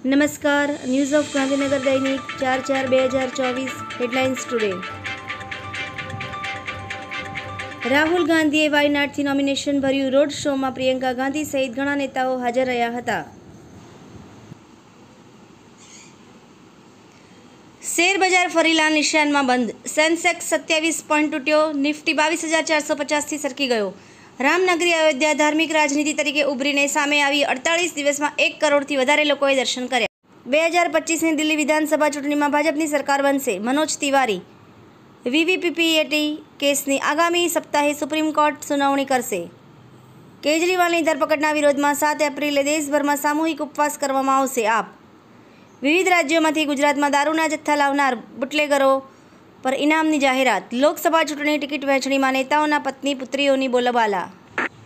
नमस्कार। News of Gandhinagar दैनिक 4/4/2024 headlines today. Rahul गांधीए वायनाडथी नॉमिनेशन भर्યું रोड शोમાં પ્રિયંકા ગાંધી સહિત ઘણા નેતાઓ હાજર રહ્યા હતા। શેર બજાર ફરી લાલ નિશાનમાં બંધ। સેન્સેક્સ 27 પોઈન્ટ તૂટ્યો। નિફ્ટી 22,450થી સરકી ગયો। રામનગરી અયોધ્યા ધાર્મિક રાજનીતિ તરીકે ઉભરીને સામે આવી 48 દિવસમાં 1 કરોડથી વધારે લોકોએ દર્શન કર્યા। 2025ની દિલ્હી વિધાનસભા ચૂંટણીમાં ભાજપની સરકાર બનશે। મનોજ તિવારી વીવીપીપીએટી કેસની આગામી સપ્તાહે સુપ્રીમ કોર્ટ સુનાવણી કરશે। કેજરીવાલની ધરપકડના વિરોધમાં 7 એપ્રિલે દેશભરમાં સામૂહિક ઉપવાસ કરવામાં આવશે। આપ વિવિધ રાજ્યોમાંથી ગુજરાતમાં દારૂના જથ્થા લાવનાર બુટલેગરો પર ઇનામની જાહેરાત। લોકસભા ચૂંટણી ટિકિટ વહેંચણીમાં નેતાઓના પત્ની પુત્રીઓની બોલબાલા।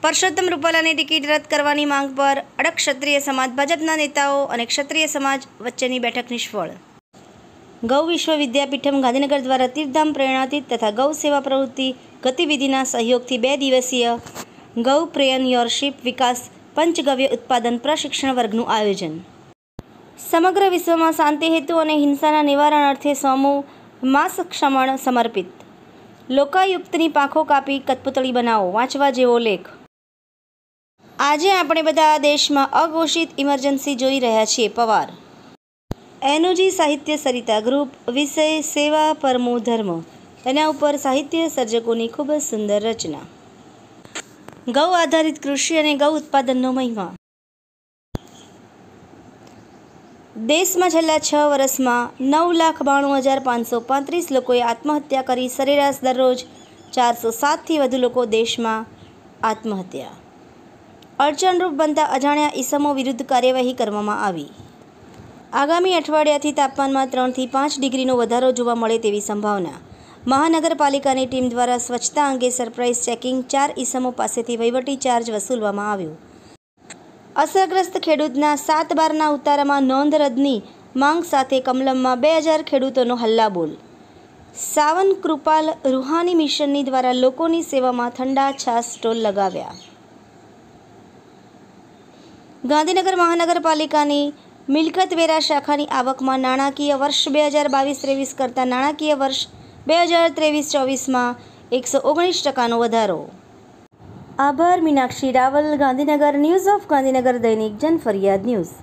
પરસોત્તમ રૂપાલાની ટિકિટ રદ કરવાની માંગ પર અડગ ક્ષત્રિય સમાજ, ભાજપના નેતાઓ અને ક્ષત્રિય સમાજ વચ્ચેની બેઠક નિષ્ફળ। ગૌ વિશ્વ વિદ્યાપીઠમ ગાંધીનગર દ્વારા તીર્થધામ પ્રેરણાતીર્થ તથા ગૌ સેવા પ્રવૃત્તિ ગતિવિધિના સહયોગથી 2 દિવસીય ગૌ પ્રેયનયોરશિપ વિકાસ પંચગવ્ય ઉત્પાદન પ્રશિક્ષણ વર્ગનું આયોજન। સમગ્ર વિશ્વમાં શાંતિ હેતુ અને હિંસાના નિવારણ અર્થે 100મું માસ ક્ષમણ સમર્પિત। લોકાયુક્તની પાંખો કાપી કઠપૂતળી બનાવો। વાંચવા જેવો લેખ। આજે આપણે બધા દેશમાં અઘોષિત ઇમરજન્સી જોઈ રહ્યા છીએ। પવાર એનોજી સાહિત્ય સરિતા ગ્રુપ વિષય સેવા પરમો ધર્મ। એના ઉપર સાહિત્ય સર્જકોની ખૂબ જ સુંદર રચના। ગૌ આધારિત કૃષિ અને ગૌ ઉત્પાદનનો મહિમા। દેશમાં છેલ્લા 6 વર્ષમાં 9,92,535 લોકોએ આત્મહત્યા કરી। સરેરાશ દરરોજ 407થી વધુ લોકો દેશમાં આત્મહત્યા। અડચણરૂપ બનતા અજાણ્યા ઈસમો વિરુદ્ધ કાર્યવાહી કરવામાં આવી। આગામી અઠવાડિયાથી તાપમાનમાં 3થી 5 ડિગ્રીનો વધારો જોવા મળે તેવી સંભાવના। મહાનગરપાલિકાની ટીમ દ્વારા સ્વચ્છતા અંગે સરપ્રાઇઝ ચેકિંગ। 4 ઈસમો પાસેથી વહીવટી ચાર્જ વસૂલવામાં આવ્યો। અસરગ્રસ્ત ખેડૂતના 7/12ના ઉતારામાં નોંધ રદની માંગ સાથે કમલમમાં 2000 ખેડૂતોનો હલ્લાબોલ। સાવન કૃપાલ રૂહાની મિશનની દ્વારા લોકોની સેવામાં ઠંડા છાશ સ્ટોલ લગાવ્યા। ગાંધીનગર મહાનગરપાલિકાની મિલકતવેરા શાખાની આવકમાં નાણાકીય વર્ષ 2022-23 કરતાં નાણાકીય વર્ષ 2023-24માં 119%નો વધારો। આભાર। મીનાક્ષી રાવલ, ગાંધીનગર। ન્યૂઝ ઓફ ગાંધીનગર દૈનિક જનફરિયાદ ન્યૂઝ।